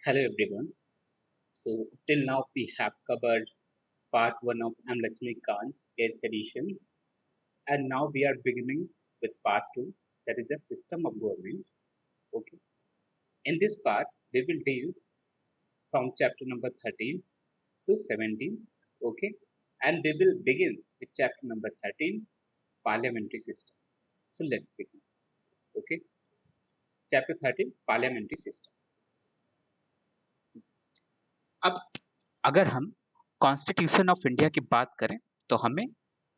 Hello everyone. So till now we have covered part one of M. Lakshmikant, 8th edition, and now we are beginning with part two, that is the system of government. Okay. In this part, we will deal from chapter number 13 to 17. Okay. And we will begin with chapter number 13, parliamentary system. So let's begin. Okay. Chapter 13, parliamentary system. अब अगर हम constitution of India की बात करें तो हमें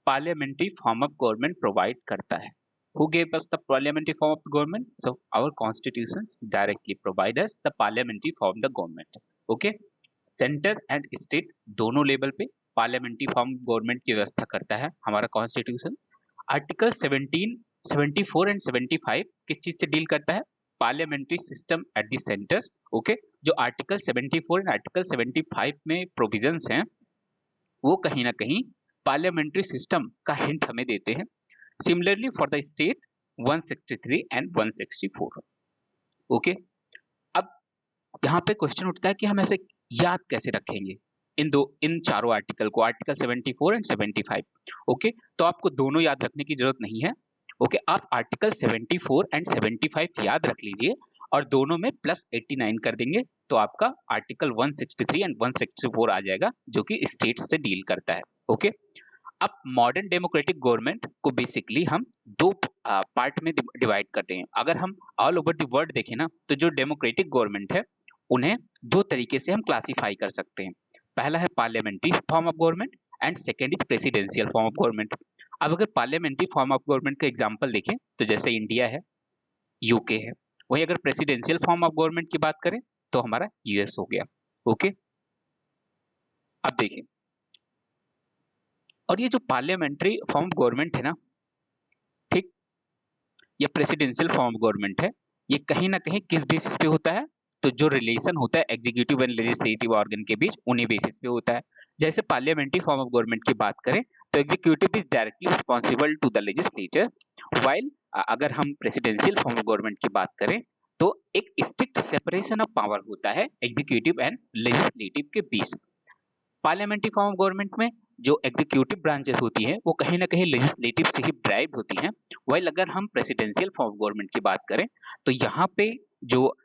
parliamentary form of government provide करता है. Who gave us the parliamentary form of government? So our constitutions directly provide us the parliamentary form of the government. Okay? Centre and state दोनों level पे parliamentary form government की व्यवस्था करता है हमारा constitution. Article 17, 74 and 75 किस चीज से डील करता है? Parliamentary system at the centres. Okay, जो आर्टिकल 74 एंड आर्टिकल 75 में प्रोविजंस हैं वो कहीं ना कहीं पार्लियामेंट्री सिस्टम का हिंट हमें देते हैं. Similarly for the state 163 and 164. Okay, अब यहाँ पे क्वेश्चन उठता है कि हम ऐसे याद कैसे रखेंगे इन चारों आर्टिकल को, आर्टिकल 74 एंड 75. ओके, तो आपको दोनों याद रखने की जरूरत नहीं है. ओके, आप आर्टिकल 74 एंड 75 याद रख लीजिए और दोनों में प्लस 89 कर देंगे तो आपका आर्टिकल 163 एंड 164 आ जाएगा जो कि स्टेट से डील करता है. ओके, अब मॉडर्न डेमोक्रेटिक गवर्नमेंट को बेसिकली हम दो पार्ट में डिवाइड करते हैं. अगर हम ऑल ओवर द वर्ल्ड देखें ना तो जो डेमोक्रेटिक गवर्नमेंट है उन्हें दो तरीके से हम क्लासिफाई कर सकते हैं. पहला है parliamentary form of government and second is presidential form of government. अब अगर पार्लियामेंट्री फॉर्म ऑफ गवर्नमेंट का एग्जांपल देखें तो जैसे इंडिया है, यूके है. वहीं अगर प्रेसिडेंशियल फॉर्म ऑफ गवर्नमेंट की बात करें तो हमारा यूएस हो गया. ओके, अब देखिए, और ये जो पार्लियामेंट्री फॉर्म ऑफ गवर्नमेंट है ना, ठीक, ये प्रेसिडेंशियल फॉर्म ऑफ गवर्नमेंट है, ये कहीं ना कहीं किस बेसिस पे होता है? तो जो रिलेशन होता है एग्जीक्यूटिव एंड लेजिस्लेटिव ऑर्गन के बीच उन्हीं बेसिस पे होता है. जैसे पार्लियामेंट्री फॉर्म ऑफ गवर्नमेंट की बात करें तो executive is directly responsible to the legislature, while अगर हम प्रेसिडेंशियल फॉर्म ऑफ गवर्नमेंट की बात करें तो एक स्ट्रिक्ट सेपरेशन ऑफ पावर होता है एग्जीक्यूटिव एंड लेजिस्लेटिव के बीच. पार्लियामेंट्री फॉर्म ऑफ गवर्नमेंट में जो एग्जीक्यूटिव ब्रांचेस होती हैं वो कहीं ना कहीं लेजिस्लेटिव से ही ड्राइव होती हैं. वाइल अगर हम प्रेसिडेंशियल फॉर्म ऑफ गवर्नमेंट की बात करें तो यहाँ पे जो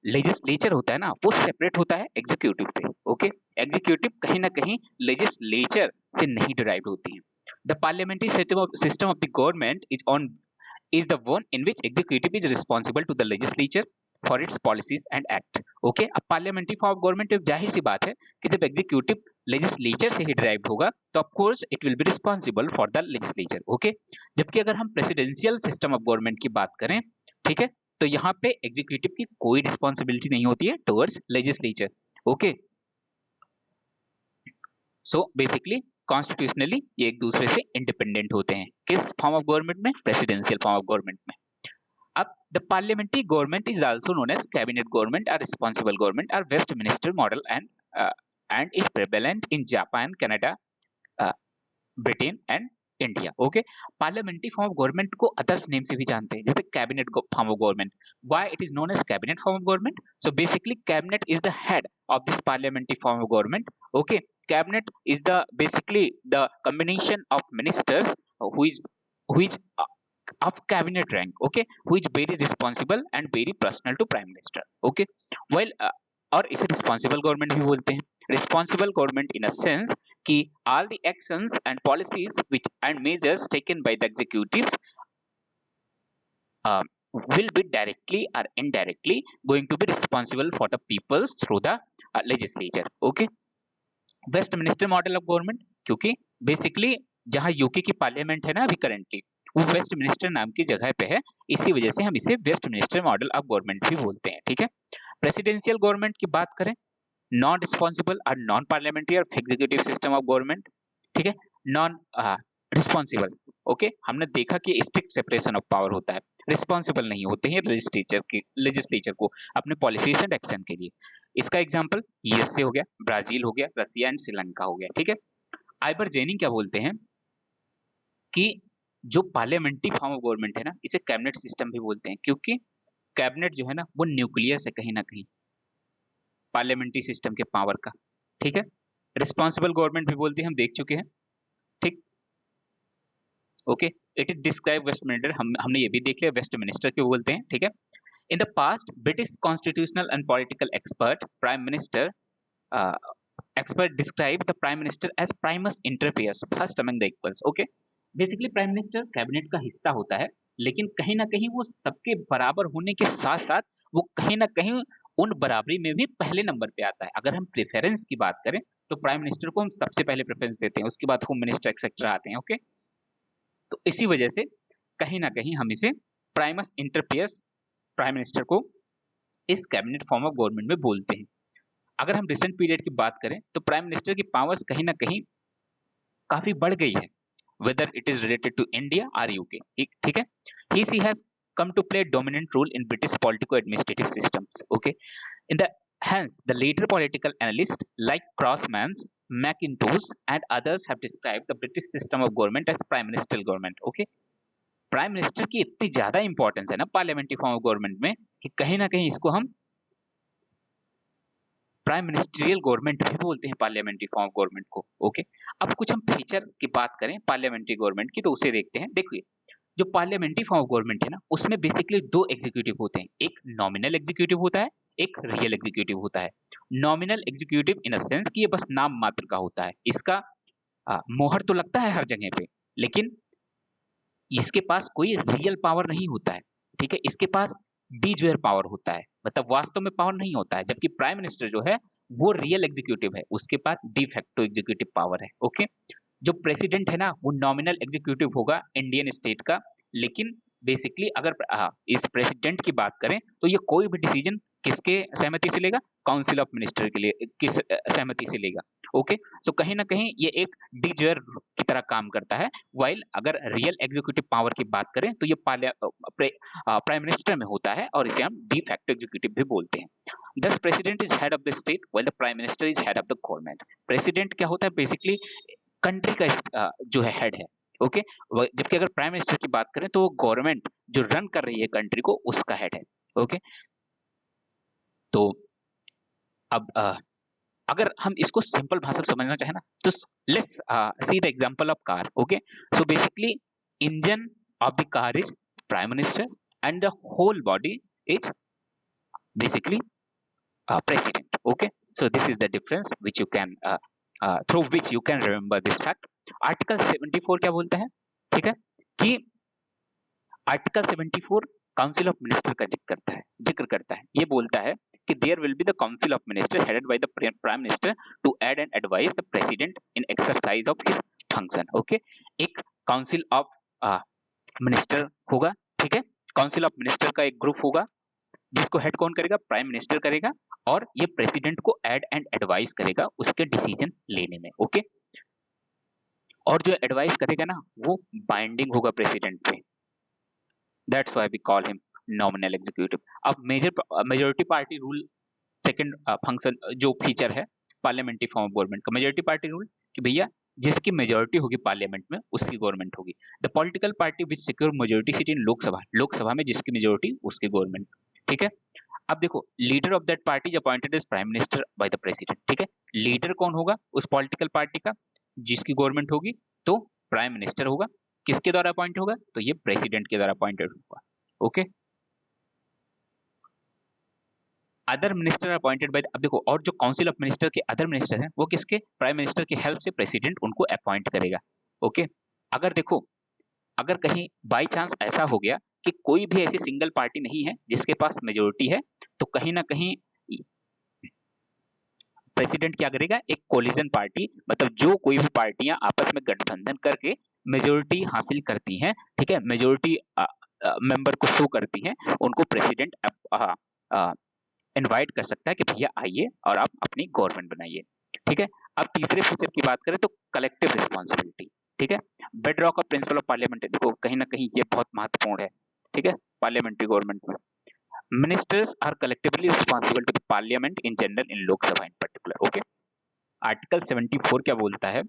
लेजिस्लेचर होता है ना वो सेपरेट होता है एग्जीक्यूटिव से. ओके, एग्जीक्यूटिव कहीं ना कहीं लेजिस्लेचर से नहीं ड्राइव होती है. The parliamentary system of the government is the one in which executive is responsible to the legislature for its policies and act. Okay, अब पार्लियामेंट्री फॉर्म ऑफ गवर्नमेंट जाहिर सी बात है कि जब एग्जीक्यूटिव लेजिस्लेचर से ही ड्राइव होगा तो of course it will be responsible for the legislature. Okay, जबकि अगर हम प्रेसिडेंशियल सिस्टम ऑफ गवर्नमेंट की बात करें, ठीक है, तो यहाँ पे एग्जीक्यूटिव की कोई रिस्पॉन्सिबिलिटी नहीं होती है towards legislature. Okay, so basically constitutionally ये एक दूसरे से इंडिपेंडेंट होते हैं. किस फॉर्म ऑफ गवर्नमेंट में? प्रेसिडेंशियल फॉर्म ऑफ गवर्नमेंट में. अब the parliamentary government is also known as cabinet government और रिस्पॉन्सिबल गवर्नमेंट और Westminster model and is prevalent in Japan, Canada, Britain and India. Okay, parliamentary form of government को others name से भी जानते हैं जैसे cabinet form of government. Why it is known as cabinet form of government? So basically cabinet is the head of this parliamentary form of government. Okay, cabinet is the basically the combination of ministers who is of cabinet rank. Okay, who is very responsible and very personal to prime minister. Okay, while और इसे responsible government भी बोलते हैं. Responsible government in a sense कि all the actions and policies which and measures taken by the executives will be directly or indirectly going to be responsible for the peoples through the legislature. Okay, Westminster model of government, क्योंकि basically जहां UK की parliament है ना अभी currently वो Westminster नाम की जगह पे है, इसी वजह से हम इसे वेस्टमिनिस्टर मॉडल ऑफ गवर्नमेंट भी बोलते हैं. ठीक है, प्रेसिडेंशियल गवर्नमेंट की बात करें, नॉन रिस्पॉन्सिबल और नॉन पार्लियामेंट्री और एग्जीक्यूटिव सिस्टम ऑफ गवर्नमेंट. ठीक है, नॉन रिस्पॉन्सिबल. ओके, हमने देखा कि स्ट्रिक्ट सेपरेशन ऑफ पावर होता है, रिस्पॉन्सिबल नहीं होते हैं लेजिस्लेचर को अपने पॉलिसीज एंड एक्शन के लिए. इसका एग्जांपल यूएसए हो गया, ब्राजील हो गया, रसिया एंड श्रीलंका हो गया. ठीक है, आइबर जेनिंग क्या बोलते हैं कि जो पार्लियामेंट्री फॉर्म ऑफ गवर्नमेंट है ना इसे कैबिनेट सिस्टम भी बोलते हैं क्योंकि कैबिनेट जो है ना वो न्यूक्लियस है कहीं ना कहीं. पार्लियामेंट्री सिस्टम के पावर का, ठीक है। रिस्पॉन्सिबल गवर्नमेंट भी बोलते हैं, हम देख चुके हैं, ठीक। Okay, it is describe Westminster, हमने ये भी देख लिया वेस्टमिनिस्टर क्यों बोलते हैं, ठीक है। In the past British constitutional and political expert prime minister expert describe the prime minister as primus inter pares, first among the equals. Okay, basically prime minister cabinet का हिस्सा होता है, लेकिन कहीं ना कहीं वो सबके बराबर होने के साथ साथ वो कहीं ना कहीं उन बराबरी में भी पहले नंबर पे आता है। अगर हम प्रेफरेंस की बात करें तो प्राइम मिनिस्टर को हम सबसे पहले प्रेफरेंस देते हैं, उसके बाद होम मिनिस्टर एक्सेट्रा आते हैं। ओके, तो इसी वजह से कहीं ना कहीं हम इसे Primus inter pairs prime minister को इस कैबिनेट फॉर्म ऑफ गवर्नमेंट में बोलते हैं। अगर हम रिसेंट पीरियड की बात करें तो प्राइम मिनिस्टर की पावर्स कहीं ना कहीं काफी बढ़ गई है, whether it is related to India or UK, ठीक है। He has come to play a dominant role in British politico-administrative systems. Okay, in the hence the later political analysts like Crossmans, Mackintosh and others have described the British system of government as prime ministerial government. Okay, prime minister की इतनी ज्यादा importance है ना parliamentary form of government में कि कहीं ना कहीं इसको हम प्राइम मिनिस्ट्रियल गवर्नमेंट भी बोलते हैं पार्लियामेंट्री फॉर्म ऑफ गवर्नमेंट को। ओके, अब कुछ हम फीचर की बात करें पार्लियामेंट्री गवर्नमेंट की तो उसे देखते हैं। देखिए, जो पार्लियामेंट्री फॉर्म ऑफ गवर्नमेंट है ना, उसमें बेसिकली दो एग्जीक्यूटिव होते हैं, एक नॉमिनल एग्जीक्यूटिव होता है, एक रियल एग्जीक्यूटिव होता है। Nominal executive in a sense कि ये बस नाम मात्र का होता है, इसका मोहर तो लगता है हर जगह पे, लेकिन इसके पास कोई रियल पावर नहीं होता है, ठीक है। इसके पास डी ज्यूर पावर होता है, मतलब वास्तव में पावर नहीं होता है, जबकि प्राइम मिनिस्टर जो है वो रियल एग्जीक्यूटिव है, उसके पास डी फैक्टो एग्जीक्यूटिव पावर है। ओके, जो प्रेसिडेंट है ना वो नॉमिनल एग्जीक्यूटिव होगा इंडियन स्टेट का, लेकिन बेसिकली अगर इस प्रेसिडेंट की बात करें तो ये कोई भी डिसीजन किसके सहमति से लेगा, काउंसिल ऑफ मिनिस्टर के लिए किस सहमति से लेगा। ओके, तो कहीं ना कहीं ये एक डी ज्यूर की तरह काम करता है। वाइल अगर रियल एग्जीक्यूटिव पावर की बात करें तो ये प्राइम मिनिस्टर में होता है और इसे हम डी फैक्टो एग्जीक्यूटिव भी बोलते हैं। दस president is head of the state while the prime minister is head of the government. President क्या होता है, बेसिकली कंट्री का जो है हेड है। ओके, जबकि अगर प्राइम मिनिस्टर की बात करें तो वो गवर्नमेंट जो रन कर रही है कंट्री को उसका हेड है। ओके, तो अब अगर हम इसको सिंपल भाषा में समझना चाहे ना तो let's see the example of car. Okay, so basically engine of the car is prime minister and the whole body is basically president. Okay, so this is the difference which you can through which you can remember this fact. Article 74 क्या बोलता है, ठीक है, कि article 74 council of minister का जिक्र करता है। ये बोलता है कि there will be the council of minister headed by the prime minister to aid and advice the president in exercise of his function. Okay, एक काउंसिल ऑफ मिनिस्टर होगा, ठीक है, काउंसिल ऑफ मिनिस्टर का एक ग्रुप होगा जिसको head कौन करेगा, प्राइम मिनिस्टर करेगा, और ये प्रेसिडेंट को ऐड एंड एडवाइस करेगा उसके डिसीजन लेने में। ओके, और जो एडवाइस करेगा ना वो बाइंडिंग होगा प्रेसिडेंट पे, that's why we call him nominal executive. अब majority party rule second function जो फीचर है पार्लियामेंट्री फॉर्म ऑफ गवर्नमेंट का, मेजोरिटी पार्टी रूल, कि भैया जिसकी मेजोरिटी होगी पार्लियामेंट में उसकी गवर्नमेंट होगी। The political party which secure majority seat in Lok Sabha में जिसकी मेजोरिटी उसकी गवर्नमेंट, ठीक है। अब देखो, leader of that party is appointed as prime minister by the president, ठीक है। लीडर कौन होगा उस पॉलिटिकल पार्टी का, जिसकी गवर्नमेंट होगी, तो प्राइम मिनिस्टर होगा। किसके द्वारा अपॉइंट होगा, तो ये प्रेसिडेंट के द्वारा अपॉइंटेड होगा। Okay, other minister appointed by, अब देखो, और जो काउंसिल ऑफ मिनिस्टर के अदर मिनिस्टर हैं वो किसके, प्राइम मिनिस्टर की हेल्प से प्रेसिडेंट उनको अपॉइंट करेगा। ओके, अगर देखो, अगर कहीं बाई चांस ऐसा हो गया कि कोई भी ऐसी सिंगल पार्टी नहीं है जिसके पास मेजोरिटी है, तो कहीं ना कहीं प्रेसिडेंट क्या करेगा, एक कोलिजन पार्टी, मतलब जो कोई भी पार्टियां आपस में गठबंधन करके मेजोरिटी हासिल करती हैं, ठीक है, मेजोरिटी मेंबर को शो करती हैं, उनको प्रेसिडेंट इनवाइट कर सकता है कि भैया आइए और आप अपनी गवर्नमेंट बनाइए, ठीक है। अब तीसरे फीचर की बात करें तो कलेक्टिव रिस्पॉन्सिबिलिटी, ठीक है, bed rock of principle of parliament. देखो कहीं ना कहीं ये बहुत महत्वपूर्ण है, ठीक है, पार्लियामेंट्री गवर्नमेंट में ministers are collectively responsible to the parliament in general, in Lok Sabha in particular. Okay, article 74 क्या बोलता है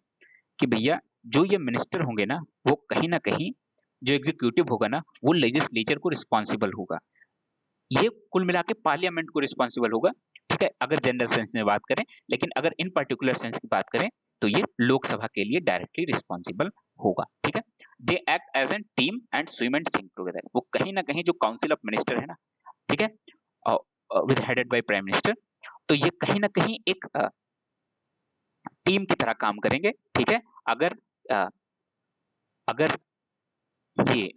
कि भैया जो ये मिनिस्टर होंगे ना वो कहीं ना कहीं, जो एग्जीक्यूटिव होगा ना वो लेजिस्लेचर को रिस्पॉन्सिबल होगा, ये कुल मिला के पार्लियामेंट को रिस्पॉन्सिबल होगा, ठीक है, अगर जनरल सेंस में बात करें। लेकिन अगर इन पर्टिकुलर सेंस की बात करें तो ये लोकसभा के लिए डायरेक्टली रिस्पॉन्सिबल होगा। ठीक है, they act as an team and swim and sink together. वो कहीं ना कहीं जो काउंसिल ऑफ मिनिस्टर है ना, ठीक है, with headed by prime minister, तो ये कहीं ना कहीं एक टीम की तरह काम करेंगे। ठीक है, अगर अगर ये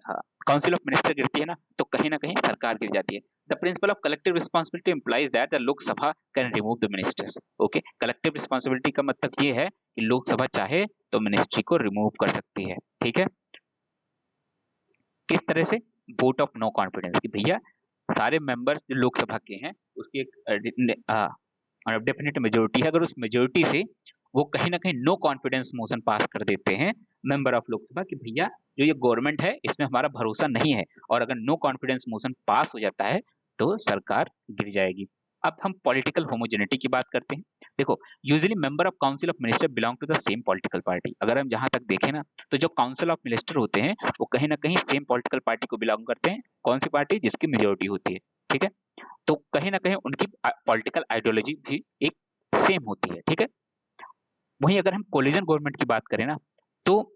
काउंसिल ऑफ मिनिस्टर गिरती है ना, तो कहीं ना कहीं सरकार गिर जाती है। The principle of collective responsibility implies that the Lok Sabha can remove the ministers. Okay, collective responsibility का मतलब ये है कि लोकसभा चाहे तो मिनिस्ट्री को रिमूव कर सकती है। ठीक है, किस तरह से? वोट ऑफ नो कॉन्फिडेंस, कि भैया सारे मेंबर्स जो लोकसभा के हैं उसकी एक डेफिनेट मेजोरिटी है, अगर उस मेजोरिटी से वो कहीं ना कहीं नो कॉन्फिडेंस मोशन पास कर देते हैं मेंबर ऑफ लोकसभा, कि भैया जो ये गवर्नमेंट है इसमें हमारा भरोसा नहीं है, और अगर नो कॉन्फिडेंस मोशन पास हो जाता है तो सरकार गिर जाएगी। अब हम पॉलिटिकल होमोजेनिटी की बात करते हैं। देखो, usually member of council of minister belong to the same political party. अगर हम जहां तक देखें ना, तो जो काउंसिल ऑफ मिनिस्टर होते हैं वो कहीं ना कहीं सेम पॉलिटिकल पार्टी को बिलोंग करते हैं। कौन सी पार्टी? जिसकी मेजोरिटी होती है। ठीक है, तो कहीं ना कहीं उनकी पॉलिटिकल आइडियोलॉजी भी एक सेम होती है। ठीक है, वहीं अगर हम कोलिजन गवर्नमेंट की बात करें ना, तो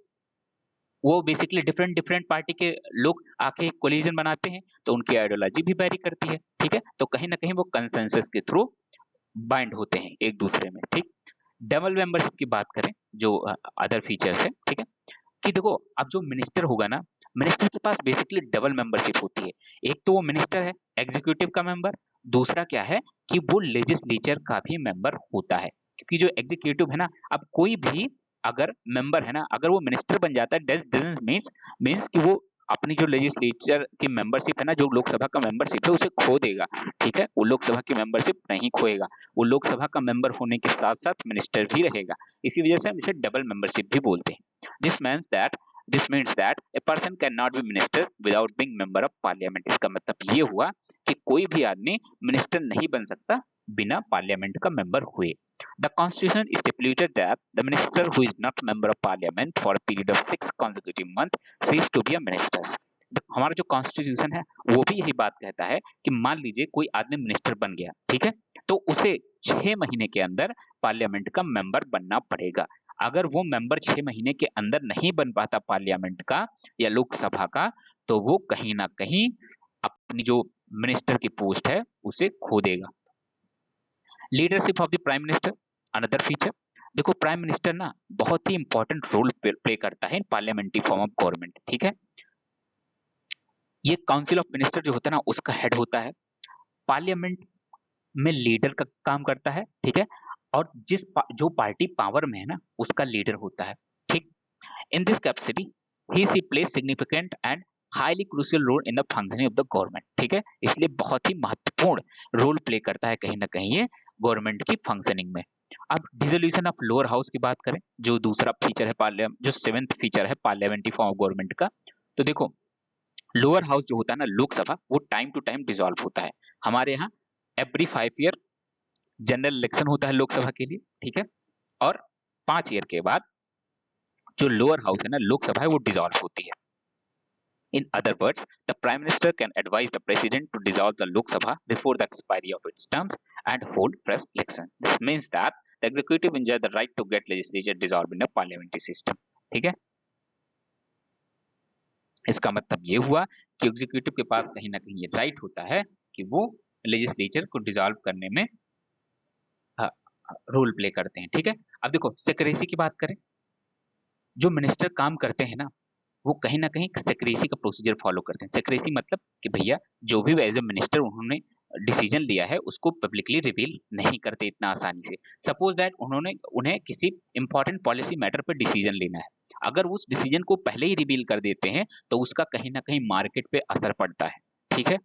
वो बेसिकली डिफरेंट डिफरेंट पार्टी के लोग आके कोलिजन बनाते हैं, तो उनकी आइडियोलॉजी भी वेरी करती है। ठीक है, तो कहीं ना कहीं वो कंसेंसस के थ्रू बाइंड होते हैं एक दूसरे में। ठीक, डबल मेंबरशिप की बात करें, जो अदर फीचर्स है, ठीक है, कि देखो अब जो मिनिस्टर होगा ना, मिनिस्टर के पास बेसिकली डबल मेंबरशिप होती है। एक तो वो मिनिस्टर है, एग्जीक्यूटिव का मेंबर। दूसरा क्या है कि वो लेजिस्लेचर का भी मेंबर होता है। क्योंकि जो एग्जीक्यूटिव है ना, अब कोई भी अगर मेंबर है ना, अगर वो मिनिस्टर बन जाता है, मीन्स कि वो अपनी जो लेजिस्लेचर की मेंबरशिप है ना, जो लोकसभा का मेंबरशिप है, उसे खो देगा। ठीक है, वो लोकसभा की मेंबरशिप नहीं खोएगा, वो लोकसभा का मेंबर होने के साथ साथ मिनिस्टर भी रहेगा। इसी वजह से हम इसे डबल मेंबरशिप भी बोलते हैं। This means that a person can not B minister without being member of parliament. इसका मतलब ये हुआ कि कोई भी आदमी मिनिस्टर नहीं बन सकता बिना पार्लियामेंट का मेंबर हुए। The constitution stipulated that the minister who is not member of parliament for a period of 6 consecutive months cease to be a minister. हमारा जो कॉन्स्टिट्यूशन है वो भी यही बात कहता है कि मान लीजिए कोई आदमी मिनिस्टर बन गया, ठीक है, तो उसे 6 महीने के अंदर पार्लियामेंट का मेंबर बनना पड़ेगा। अगर वो मेंबर 6 महीने के अंदर नहीं बन पाता पार्लियामेंट का या लोकसभा का, तो वो कहीं ना कहीं अपनी जो मिनिस्टर की पोस्ट है उसे खो देगा। Leadership of the prime minister, another feature. देखो, प्राइम मिनिस्टर ना बहुत ही इंपॉर्टेंट रोल प्ले करता है इन पार्लियामेंट्री फॉर्म ऑफ गवर्नमेंट। ठीक है, ये काउंसिल ऑफ मिनिस्टर जो होता है ना, उसका हेड होता है। पार्लियामेंट में लीडर का काम करता है। ठीक है, और जो पार्टी पावर में है ना, उसका लीडर होता है। ठीक, in this capacity he see play significant and highly crucial role in the functioning of the government. ठीक है, इसलिए बहुत ही महत्वपूर्ण रोल प्ले करता है कहीं ना कहीं ये गवर्नमेंट की फंक्शनिंग में। अब डिसोल्यूशन ऑफ लोअर हाउस की बात करें, जो दूसरा फीचर है पार्लियामेंट, जो 7th फीचर है पार्लियामेंट्री फॉर्म ऑफ गवर्नमेंट का, तो देखो लोअर हाउस जो होता है ना, लोकसभा, वो टाइम टू टाइम डिसॉल्व होता है। हमारे यहाँ एवरी 5 ईयर जनरल इलेक्शन होता है लोकसभा के लिए। ठीक है, और 5 ईयर के बाद जो लोअर हाउस है ना, लोकसभा है, वो डिसॉल्व होती है। In other words, the Prime Minister can advise the President to dissolve the Lok Sabha before the expiry of its terms and hold fresh election. This means that the executive enjoys the right to get legislature dissolved in a parliamentary system. ठीक है, इसका मतलब ये हुआ कि executive के पास कहीं ना कहीं ये राइट होता है कि वो लेजिस्लेचर को डिसॉल्व करने में रोल प्ले करते हैं। ठीक है, अब देखो सेक्रेसी की बात करें, जो मिनिस्टर काम करते हैं ना, वो कहीं ना कहीं सेक्रेसी का प्रोसीजर फॉलो करते हैं। सेक्रेसी मतलब कि भैया जो भी एज ए मिनिस्टर उन्होंने डिसीजन लिया है उसको पब्लिकली रिवील नहीं करते इतना आसानी से। सपोज दैट उन्हें किसी इंपॉर्टेंट पॉलिसी मैटर पर डिसीजन लेना है, अगर उस डिसीजन को पहले ही रिवील कर देते हैं तो उसका कहीं ना कहीं मार्केट पे असर पड़ता है। ठीक है,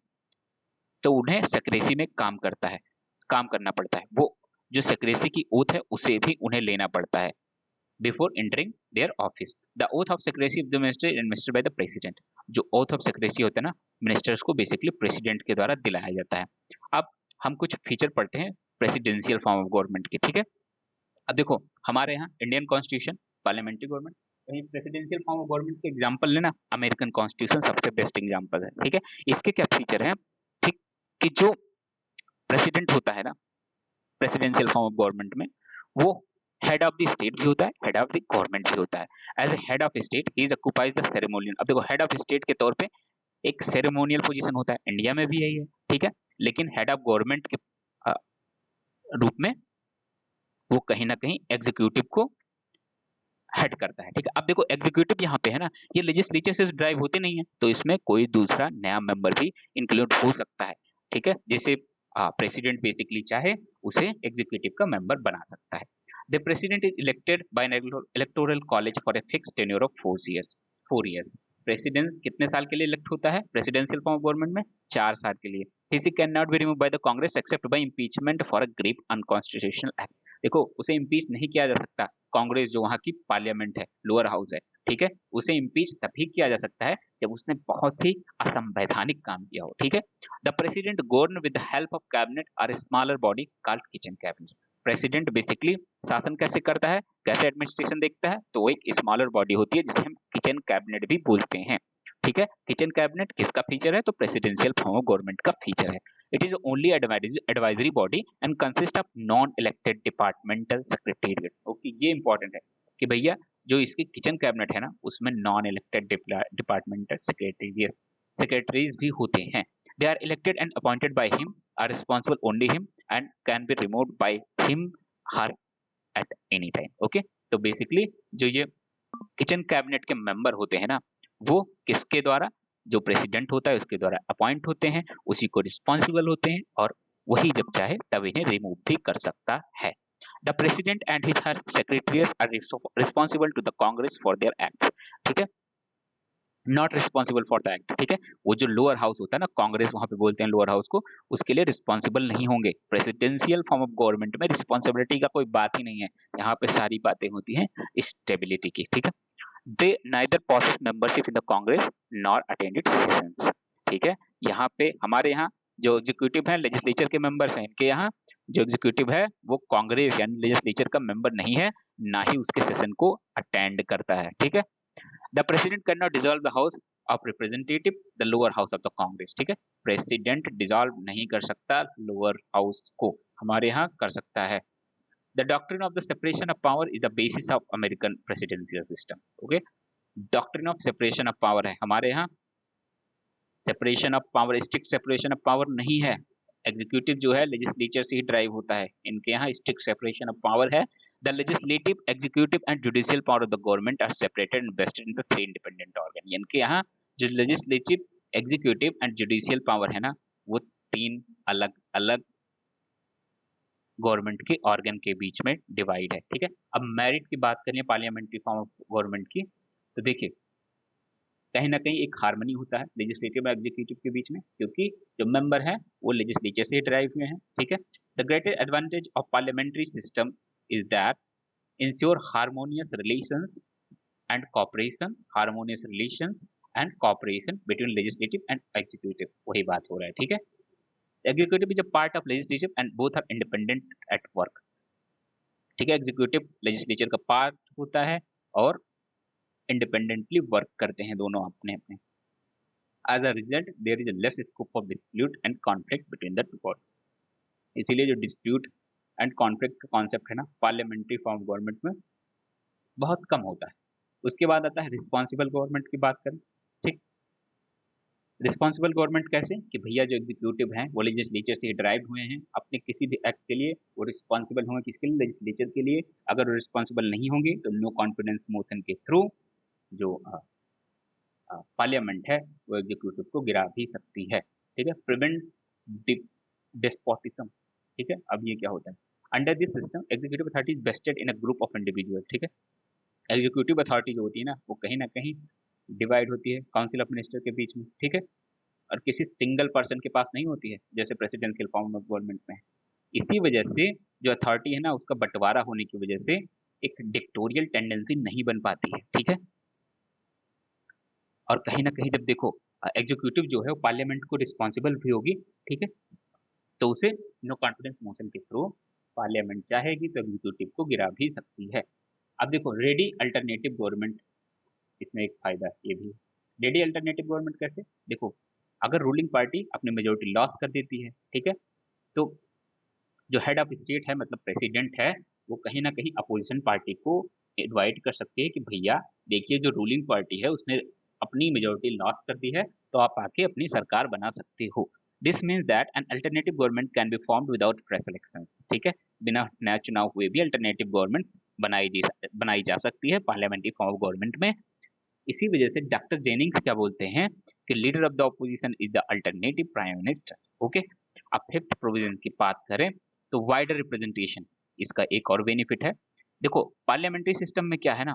तो उन्हें सेक्रेसी में काम करना पड़ता है। वो जो सेक्रेसी की ओथ है उसे भी उन्हें लेना पड़ता है before entering their office. The oath of secrecy of the minister is administered by the president. जो oath of secrecy होता है ना, मिनिस्टर्स को बेसिकली प्रेसिडेंट के द्वारा दिलाया जाता है। अब हम कुछ फीचर पढ़ते हैं प्रेसिडेंशियल फॉर्म ऑफ गवर्नमेंट के। ठीक है, अब देखो हमारे यहाँ इंडियन कॉन्स्टिट्यूशन, पार्लियामेंट्री गवर्नमेंट, वहीं प्रेसिडेंशियल फॉर्म ऑफ गवर्नमेंट के एग्जांपल लेना, अमेरिकन कॉन्स्टिट्यूशन सबसे बेस्ट एग्जांपल है। ठीक है, इसके क्या फीचर हैं? ठीक, कि जो प्रेसिडेंट होता है ना, प्रेसिडेंशियल फॉर्म ऑफ गवर्नमेंट में, वो हेड ऑफ द स्टेट भी होता है, हेड ऑफ द गवर्नमेंट भी होता है। As a head of state he occupies the ceremonial. अब देखो हेड ऑफ स्टेट के तौर पे एक सेरेमोनियल पोजीशन होता है, इंडिया में भी यही है, ठीक है। लेकिन हेड ऑफ गवर्नमेंट के रूप में वो कहीं ना कहीं एग्जीक्यूटिव को हेड करता है, ठीक है। अब देखो एग्जीक्यूटिव यहाँ पे है ना, ये लेजिस्लेचर से ड्राइव होते नहीं है, तो इसमें कोई दूसरा नया मेंबर भी इंक्लूड हो सकता है, ठीक है। जैसे प्रेसिडेंट बेसिकली चाहे उसे एग्जीक्यूटिव का मेंबर बना सकता है। The president is elected by N electoral college for a fix tenure of 4 years। 4 years president कितने साल के लिए इलेक्ट होता है प्रेसिडेंशियल फॉर्म ऑफ गवर्नमेंट में? 4 साल के लिए। He can not be remove by the congress except by impeachment for a grave unconstitutional act. देखो उसे इम्पीच नहीं किया जा सकता, कांग्रेस जो वहां की पार्लियामेंट है, लोअर हाउस है, ठीक है, उसे इम्पीच तभी किया जा सकता है जब उसने बहुत ही असंवैधानिक काम किया हो, ठीक है। The president govern with the help of cabinet और smaller body called kitchen cabinet. President basically शासन कैसे करता है, कैसे एडमिनिस्ट्रेशन देखता है, तो वो एक स्मॉलर बॉडी होती है जिसे हम किचन कैबिनेट भी बोलते हैं, ठीक है। किचन कैबिनेट किसका फीचर है, तो प्रेसिडेंशियल फॉर्म ऑफ गवर्नमेंट का फीचर है। It is only advisory body and consist of non-elected departmental secretariat। Okay, ये इंपॉर्टेंट है कि भैया जो इसकी किचन कैबिनेट है ना, उसमें नॉन इलेक्टेड डिपार्टमेंटल सेक्रेटरीज भी होते हैं। They are elected and appointed by him, are responsible only him and can be removed by him her at any time. Okay, तो बेसिकली जो ये किचन कैबिनेट के मेंबर होते हैं ना, वो किसके द्वारा, जो प्रेसिडेंट होता है उसके द्वारा अपॉइंट होते हैं, उसी को रिस्पॉन्सिबल होते हैं, और वही जब चाहे तब इन्हें रिमूव भी कर सकता है। The president and his her secretaries are responsible to the congress for their act, ठीक है, not responsible for the act, ठीक है। वो जो लोअर हाउस होता है ना, कांग्रेस वहां पे बोलते हैं लोअर हाउस को, उसके लिए रिस्पॉन्सिबल नहीं होंगे। प्रेसिडेंशियल फॉर्म ऑफ गवर्नमेंट में रिस्पॉन्सिबिलिटी का कोई बात ही नहीं है, यहाँ पे सारी बातें होती हैं स्टेबिलिटी की, ठीक है। दे neither possess membership in the Congress nor attend its sessions, ठीक है। यहाँ पे हमारे यहाँ जो एग्जीक्यूटिव है, लेजिस्लेचर के मेंबर्स हैं, इनके यहाँ जो एग्जीक्यूटिव है वो कांग्रेस यानी लेजिस्लेचर का मेंबर नहीं है, ना ही उसके सेशन को अटेंड करता है, ठीक है। The president can not dissolve the house of representative, the lower house of the Congress, ठीक है। प्रेसिडेंट डिसॉल्व नहीं कर सकता लोअर हाउस को, हमारे यहाँ कर सकता है। The doctrine of the separation of power is the basis of American presidential system। Okay, doctrine of separation of power है, हमारे यहाँ separation of power, strict separation of power नहीं है। एग्जीक्यूटिव जो है लेजिस्लेचर से ही ड्राइव होता है, इनके यहाँ स्ट्रिक्ट सेपरेशन ऑफ पावर है। The legislative, executive and judicial power of the government are separated and vested in the 3 independent organ. इनके यहाँ जो legislative, executive and judicial power है ना, वो 3 अलग अलग गवर्नमेंट के ऑर्गन के बीच में डिवाइड है, ठीक है। अब मेरिट की बात करें पार्लियामेंट्री फॉर्म ऑफ गवर्नमेंट की, तो देखिए कहीं ना कहीं एक हार्मनी होता है लेजिस्लेटिव और एग्जीक्यूटिव के बीच में, क्योंकि जो मेंबर है वो लेजिस्लेचर से ड्राइव हुए हैं, ठीक है। The greatest advantage of parliamentary system is that ensure harmonious relations and cooperation, harmonious relations and cooperation between legislative and executive, वही बात हो रहा है, ठीक है। Executive is a part of legislative and both are independent at work, ठीक है। Executive legislature का पार्ट होता है और इंडिपेंडेंटली वर्क करते हैं दोनों अपने अपने। As a result there is a less scope of dispute and conflict between the two bodies. इसीलिए जो डिस्प्यूट एंड कॉन्फ्लिक्ट का कॉन्सेप्ट है ना पार्लियामेंट्री फॉर्म गवर्नमेंट में बहुत कम होता है। उसके बाद आता है रिस्पॉन्सिबल गवर्नमेंट की बात करें, ठीक। रिस्पॉन्सिबल गवर्नमेंट कैसे कि भैया जो एग्जीक्यूटिव हैं वो लेजिस्लेचर से ड्राइव हुए हैं, अपने किसी भी एक्ट के लिए वो रिस्पॉन्सिबल होंगे, किसके लिए, लेजिस्लेचर के लिए। अगर वो रिस्पॉन्सिबल नहीं होंगे तो नो कॉन्फिडेंस मोशन के थ्रू जो पार्लियामेंट है वो एग्जीक्यूटिव को गिरा भी सकती है, ठीक है। प्रिवेंट डेस्पोटिज्म, ठीक है। अब ये क्या होता है, under this system executive authority is vested in a group of individual, ठीक है। एग्जीक्यूटिव अथॉरिटी जो होती है ना वो कहीं ना कहीं डिवाइड होती है काउंसिल ऑफ मिनिस्टर के बीच में, ठीक है, और किसी सिंगल पर्सन के पास नहीं होती है जैसे प्रेसिडेंशियल फॉर्म ऑफ गवर्नमेंट में है। इसी वजह से जो अथॉरिटी है ना उसका बंटवारा होने की वजह से एक डिक्टोरियल टेंडेंसी नहीं बन पाती है, ठीक है। और कहीं ना कहीं जब देखो एग्जीक्यूटिव जो है वो पार्लियामेंट को रिस्पॉन्सिबल भी होगी, ठीक है, तो उसे नो कॉन्फिडेंस मोशन के थ्रू पार्लियामेंट चाहेगी तो एग्जीक्यूटिव को गिरा भी सकती है। अब देखो रेडी अल्टरनेटिव गवर्नमेंट, इसमें एक फायदा ये भी है। रेडी अल्टरनेटिव गवर्नमेंट कैसे, देखो अगर रूलिंग पार्टी अपनी मेजोरिटी लॉस कर देती है, ठीक है, तो जो हेड ऑफ स्टेट है मतलब प्रेसिडेंट है, वो कहीं ना कहीं अपोजिशन पार्टी को इनवाइट कर सकते हैं कि भैया देखिए जो रूलिंग पार्टी है उसने अपनी मेजोरिटी लॉस कर दी है, तो आप आके अपनी सरकार बना सकते हो। This means that an alternative government can be formed without fresh election. ठीक है, बिना नया चुनाव हुए भी अल्टरनेटिव गवर्नमेंट बनाई जा सकती है पार्लियामेंट्री फॉर्म ऑफ गवर्नमेंट में। इसी वजह से डॉक्टर जेनिंग्स क्या बोलते हैं कि leader of the opposition is the alternative prime minister. Okay, अब फिफ्थ प्रोविजन की बात करें तो वाइडर रिप्रेजेंटेशन, इसका एक और बेनिफिट है। देखो पार्लियामेंट्री सिस्टम में क्या है ना,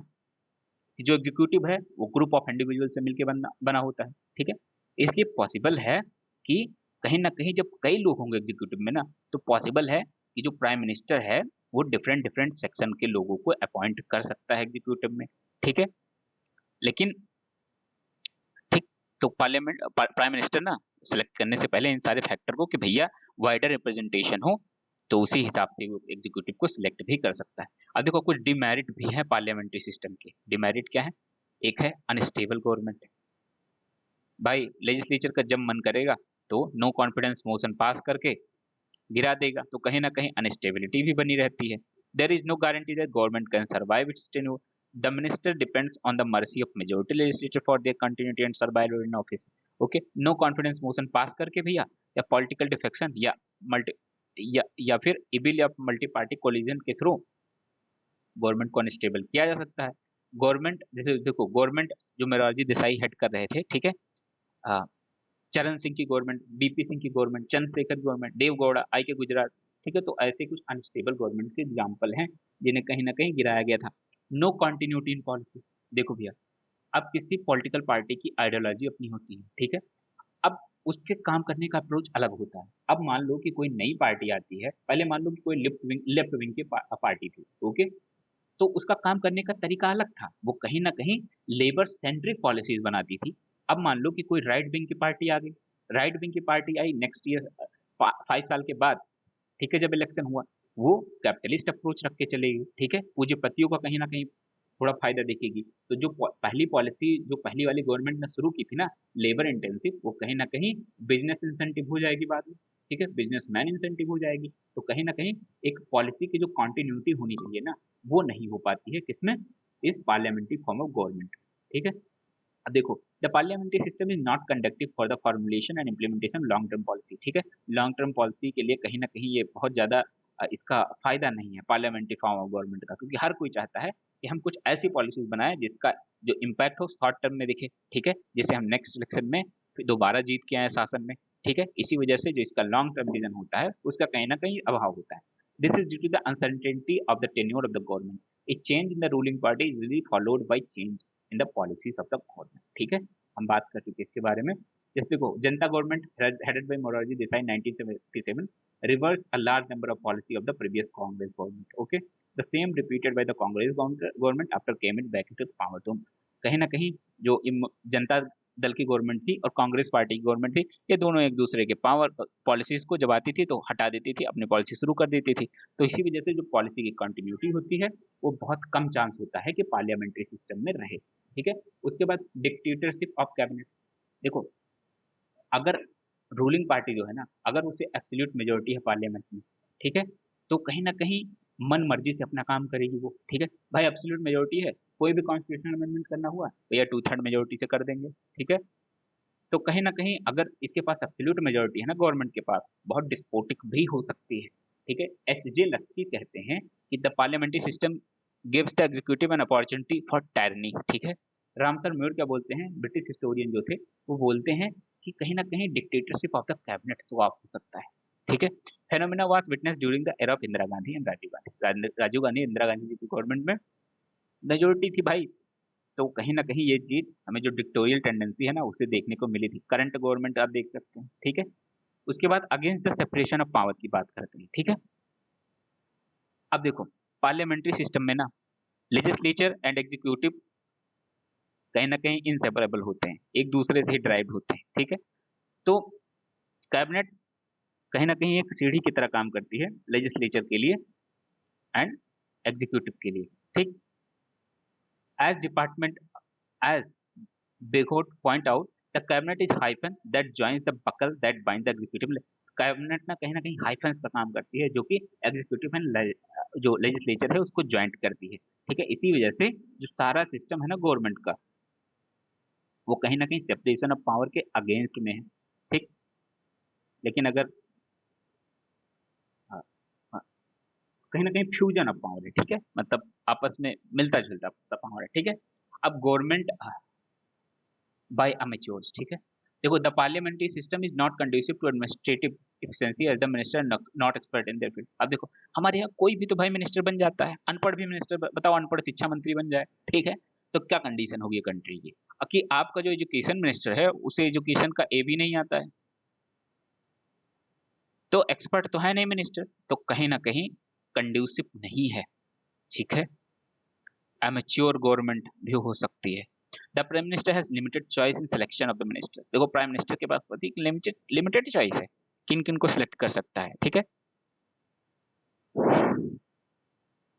कि जो एग्जीक्यूटिव है वो ग्रुप ऑफ इंडिविजुअल से मिलकर बना बना होता है। ठीक है, इसलिए पॉसिबल है कि कहीं ना कहीं जब कई लोग होंगे एग्जीक्यूटिव में ना, तो पॉसिबल है कि जो प्राइम मिनिस्टर है वो डिफरेंट डिफरेंट सेक्शन के लोगों को अपॉइंट कर सकता है एग्जीक्यूटिव में। ठीक है, लेकिन ठीक, तो पार्लियामेंट प्राइम मिनिस्टर ना सिलेक्ट करने से पहले इन सारे फैक्टर को कि भैया वाइडर रिप्रेजेंटेशन हो, तो उसी हिसाब से वो एग्जीक्यूटिव को सिलेक्ट भी कर सकता है। अब देखो कुछ डिमेरिट भी है पार्लियामेंट्री सिस्टम के। डिमेरिट क्या है? एक है अनस्टेबल गवर्नमेंट। भाई लेजिस्लेचर का जब मन करेगा तो नो कॉन्फिडेंस मोशन पास करके गिरा देगा, तो कहीं ना कहीं अनस्टेबिलिटी भी बनी रहती है। There is no guarantee that government can survive its tenure. The minister depends on the mercy of majority legislature for their continuity and survival in office. Okay, no confidence motion pass करके भैया, या political defection या multi या फिर evil या multi party collision के through government को unstable किया जा सकता है। गवर्नमेंट जैसे देखो, गवर्नमेंट जो मोरारजी देसाई हेड कर रहे थे, ठीक है, हाँ, चरण सिंह की गवर्नमेंट, बीपी सिंह की गवर्नमेंट, चंद्रशेखर की गवर्नमेंट, देव गौड़ा आई के गुजरात। ठीक है, तो ऐसे कुछ अनस्टेबल गवर्नमेंट के एग्जाम्पल हैं जिन्हें कहीं ना कहीं गिराया गया था। No continuity in policy. देखो भैया, अब किसी पॉलिटिकल पार्टी की आइडियोलॉजी अपनी होती है, ठीक है, अब उसके काम करने का अप्रोच अलग होता है। अब मान लो कि कोई नई पार्टी आती है, पहले मान लो कि कोई लेफ्ट विंग की पार्टी थी, ओके, तो उसका काम करने का तरीका अलग था, वो कहीं ना कहीं लेबर सेंट्रिक पॉलिसीज बनाती थी। अब मान लो कि कोई राइट विंग की पार्टी आ गई, राइट विंग की पार्टी आई नेक्स्ट ईयर 5 साल के बाद, ठीक है, जब इलेक्शन हुआ, वो कैपिटलिस्ट अप्रोच रख के चलेगी। ठीक है, पूंजीपतियों का कहीं ना कहीं थोड़ा फायदा देखेगी। तो जो पहली पॉलिसी जो पहली वाली गवर्नमेंट ने शुरू की थी ना, लेबर इंटेंसिव, वो कहीं ना कहीं बिजनेस इंसेंटिव हो जाएगी बाद में। ठीक है, बिजनेसमैन इंसेंटिव हो जाएगी। तो कहीं ना कहीं एक पॉलिसी की जो कॉन्टिन्यूटी होनी चाहिए ना, वो नहीं हो पाती है किसमें, इस पार्लियामेंट्री फॉर्म ऑफ गवर्नमेंट। ठीक है, अब देखो, the parliamentary system is not conductive for the formulation and implementation long term policy. ठीक है, लॉन्ग टर्म पॉलिसी के लिए कहीं ना कहीं ये बहुत ज्यादा इसका फायदा नहीं है पार्लियामेंट्री फॉर्म ऑफ गवर्नमेंट का, क्योंकि हर कोई चाहता है कि हम कुछ ऐसी पॉलिसीज बनाएं जिसका जो इम्पैक्ट हो शॉर्ट टर्म में दिखे। ठीक है, जिससे हम नेक्स्ट इलेक्शन में फिर दोबारा जीत के आए शासन में। ठीक है, इसी वजह से जो इसका लॉन्ग टर्म विजन होता है उसका कहीं ना कहीं अभाव होता है। This is due to the uncertainty of the tenure of the government. A change in the ruling party is usually followed by change in the policies of the government. ठीक है, हम बात कर चुके हैं इसके बारे में। जैसे देखो, जनता government headed by Morarji Desai 1977 reversed a large number of policy of the previous Congress government. Okay, the same repeated by the Congress government after came it back into the power. तो कहीं ना कहीं जो जनता दल की गवर्नमेंट थी और कांग्रेस पार्टी की government थी, ये दोनों एक दूसरे के पावर पॉलिसीज को जब आती थी तो हटा देती थी, अपनी पॉलिसी शुरू कर देती थी। तो इसी वजह से जो पॉलिसी की कंटिन्यूटी होती है वो बहुत कम चांस होता है कि पार्लियामेंट्री सिस्टम में रहे। ठीक है, उसके बाद डिक्टेटरशिप ऑफ कैबिनेट। देखो, अगर रूलिंग पार्टी जो है ना, अगर उसे एब्सोल्यूट मेजोरिटी है पार्लियामेंट में, ठीक है, तो कहीं ना कहीं मन मर्जी से अपना काम करेगी वो। ठीक है, भाई एब्सोल्यूट मेजोरिटी है, कोई भी कॉन्स्टिट्यूशनल अमेंडमेंट करना हुआ तो या 2/3 मेजोरिटी से कर देंगे। ठीक है, तो कहीं ना कहीं अगर इसके पास एब्सोल्यूट मेजोरिटी है ना गवर्नमेंट के पास, बहुत डिस्पोटिक भी हो सकती है। ठीक है, एस जे लक्की कहते हैं कि the parliamentary system gives the executive an opportunity for tyranny. ठीक है, रामसर म्यूर क्या बोलते हैं, ब्रिटिश हिस्टोरियन जो थे, वो बोलते हैं कि कहीं ना कहीं dictatorship of the cabinet swap हो सकता है। ठीक है, phenomena was witness during the era of Indira Gandhi and Rajiv Gandhi. Rajiv Gandhi Indira Gandhi ji की गवर्नमेंट में मेजोरिटी थी भाई, तो कहीं ना कहीं ये चीज हमें जो डिक्टोरियल टेंडेंसी है ना उसे देखने को मिली थी। करंट गवर्नमेंट आप देख सकते हैं। ठीक है, उसके बाद against the separation of power की बात करते हैं। ठीक है, अब देखो, पार्लियामेंट्री सिस्टम में ना लेजिस्लेचर एंड एग्जीक्यूटिव कहीं ना कहीं इनसेपरेबल होते हैं, एक दूसरे से ही ड्राइव होते हैं। ठीक है, तो कैबिनेट कहीं ना कहीं एक सीढ़ी की तरह काम करती है लेजिस्लेचर के लिए एंड एग्जीक्यूटिव के लिए। ठीक, as department as Begot point out, the cabinet is hyphen that joins the buckle that binds the executive. Cabinet ना कहीं हाइफेंस का काम करती है, जो कि एग्जीक्यूटिव एंड जो लेजिस्लेचर है उसको ज्वाइंट करती है। ठीक है, इसी वजह से जो सारा सिस्टम है ना गवर्नमेंट का, वो कहीं ना कहीं सेपरेशन ऑफ पावर के अगेंस्ट में है। ठीक, लेकिन अगर हाँ, हाँ, कहीं ना कहीं फ्यूजन ऑफ पावर है। ठीक है, मतलब आपस में मिलता जुलता पावर है। ठीक है, अब गवर्नमेंट बाय अमेच्योर्स। ठीक है, देखो the parliamentary system is not conducive to administrative efficiency as the minister not expert in their field. अब देखो हमारे यहाँ कोई भी तो भाई मिनिस्टर बन जाता है, अनपढ़ भी मिनिस्टर, बताओ अनपढ़ शिक्षा मंत्री बन जाए। ठीक है, तो क्या कंडीशन होगी कंट्री की कि आपका जो एजुकेशन मिनिस्टर है उसे एजुकेशन का ए भी नहीं आता है, तो एक्सपर्ट तो है नहीं मिनिस्टर, तो कहीं ना कहीं कंड्यूसिव नहीं है। ठीक है, एमेच्योर गवर्नमेंट भी हो सकती है। The prime minister has limited choice in selection of the minister. देखो प्राइम मिनिस्टर के पास बहुत लिमिटेड लिमिटेड चॉइस है, किन किन को सिलेक्ट कर सकता है। ठीक है,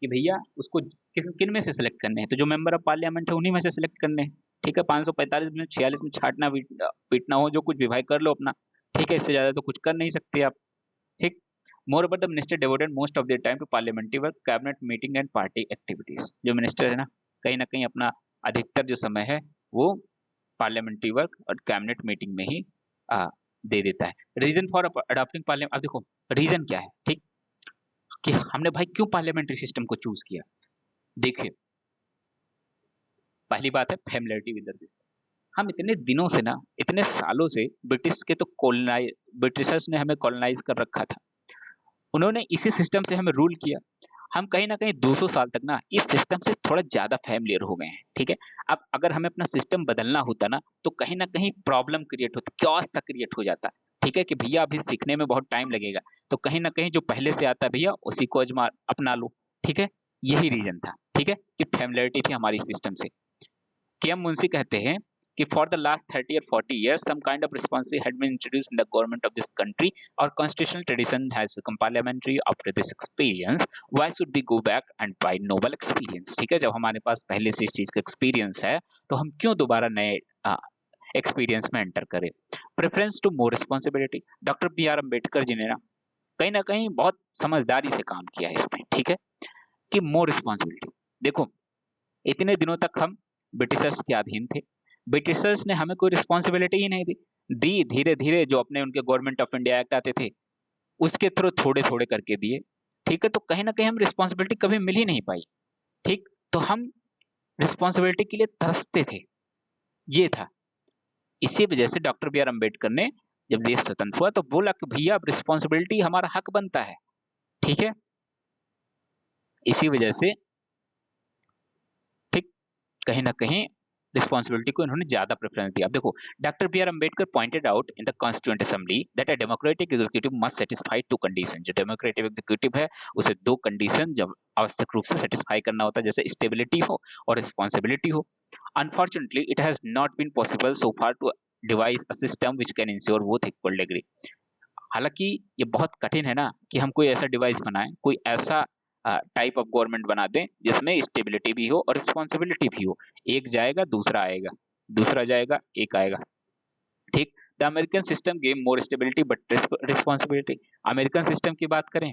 कि भैया उसको किस किन में से सिलेक्ट करने हैं, तो जो मेंबर ऑफ पार्लियामेंट है उन्हीं में से सिलेक्ट करने हैं। ठीक है, 545 में 46 में छाटना पीटना हो जो कुछ भी भाई कर लो अपना। ठीक है, इससे ज्यादा तो कुछ कर नहीं सकते आप। ठीक, moreover the minister devoted most of their time to parliamentary work, cabinet meeting and party activities. जो मिनिस्टर है ना कहीं अपना अधिकतर जो समय है वो पार्लियामेंट्री वर्क और कैबिनेट मीटिंग में ही आ, दे देता है। रीजन फॉर अडॉप्टिंग पार्लियामेंट, अब देखो रीजन क्या है। ठीक, कि हमने भाई क्यों पार्लियामेंट्री सिस्टम को चूज किया। देखिए पहली बात है फैमिलियरिटी विद द सिस्टम। हम इतने दिनों से ना इतने सालों से ब्रिटिश के तो कॉलोनाइज ब्रिटिशर्स ने हमें कॉलोनाइज कर रखा था, उन्होंने इसी सिस्टम से हमें रूल किया। हम कहीं ना कहीं 200 साल तक ना इस सिस्टम से थोड़ा ज्यादा फैमिलियर हो गए हैं। ठीक है, अब अगर हमें अपना सिस्टम बदलना होता ना कहीं प्रॉब्लम क्रिएट होती, क्योस सा क्रिएट हो जाता। ठीक है, कि भैया अभी सीखने में बहुत टाइम लगेगा, तो कहीं ना कहीं जो पहले से आता है भैया उसी को अपना लो। ठीक है, यही रीजन था। ठीक है, कि फैमिलियरिटी थी हमारी सिस्टम से। के एम मुंशी कहते हैं कि for the last 30 or 40 years some kind of responsibility had been introduced in the government of this country. Our constitutional tradition has become parliamentary after this experience. Why should we go back and buy novel experience? ठीक है, जब हमारे पास पहले से इस चीज का experience है तो हम क्यों दोबारा नए एक्सपीरियंस में एंटर करें। Preference to more responsibility, doctor B R Ambedkar ji ने ना कहीं बहुत समझदारी से काम किया है इसमें। ठीक है, कि मोर रिस्पॉन्सिबिलिटी, देखो इतने दिनों तक हम ब्रिटिशर्स के अधीन थे, ब्रिटिशर्स ने हमें कोई रिस्पॉन्सिबिलिटी ही नहीं दी दी धीरे धीरे जो अपने उनके गवर्नमेंट ऑफ इंडिया एक्ट आते थे उसके थ्रू थोड़े थोड़े करके दिए। ठीक है, तो कहीं ना कहीं हम रिस्पॉन्सिबिलिटी कभी मिल ही नहीं पाई। ठीक, तो हम रिस्पॉन्सिबिलिटी के लिए तरसते थे, ये था। इसी वजह से डॉक्टर बी आर अम्बेडकर ने जब देश स्वतंत्र हुआ तो बोला कि भैया अब रिस्पॉन्सिबिलिटी हमारा हक बनता है। ठीक है, इसी वजह से ठीक कहीं ना कहीं रिस्पॉन्सिबिलिटी को इन्होंने ज्यादा प्रेफरेंस दिया। अब देखो doctor B R Ambedkar pointed out in the constituent assembly that a democratic executive must satisfy two condition. जो डेमोक्रेटिक एग्जीक्यूटिव है उसे दो कंडीशन जब आवश्यक रूप से सेटिस्फाई करना होता है, जैसे स्टेबिलिटी हो और रिस्पॉन्सिबिलिटी हो। Unfortunately it has not been possible so far to devise a system which can ensure both equal degree. हालांकि ये बहुत कठिन है ना कि हम कोई ऐसा डिवाइस बनाएं, कोई ऐसा टाइप ऑफ गवर्नमेंट बना दें जिसमें स्टेबिलिटी भी हो और रिस्पॉन्सिबिलिटी भी हो। एक जाएगा दूसरा आएगा, दूसरा जाएगा एक आएगा। ठीक, the American system gave more stability but responsibility. American system की बात करें,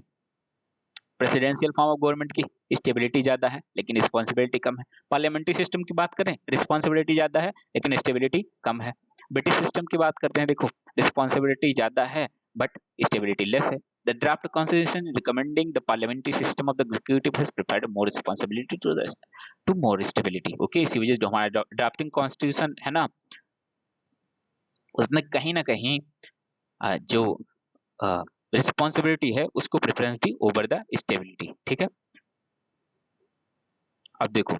प्रेसिडेंशियल फॉर्म ऑफ गवर्नमेंट की स्टेबिलिटी ज्यादा है लेकिन रिस्पॉन्सिबिलिटी कम है। पार्लियामेंट्री सिस्टम की बात करें, रिस्पॉन्सिबिलिटी ज्यादा है लेकिन स्टेबिलिटी कम है। ब्रिटिश सिस्टम की बात करते हैं, देखो रिस्पॉन्सिबिलिटी ज्यादा है बट स्टेबिलिटी लेस है। The draft constitution recommending the parliamentary system of the executive has prepared more responsibility to more stability. Okay, इसी वजह से जो हमारा ड्राफ्टिंग कॉन्स्टिट्यूशन है ना उसने कहीं ना कहीं जो रिस्पॉन्सिबिलिटी है उसको preference the over the stability. ठीक है, अब देखो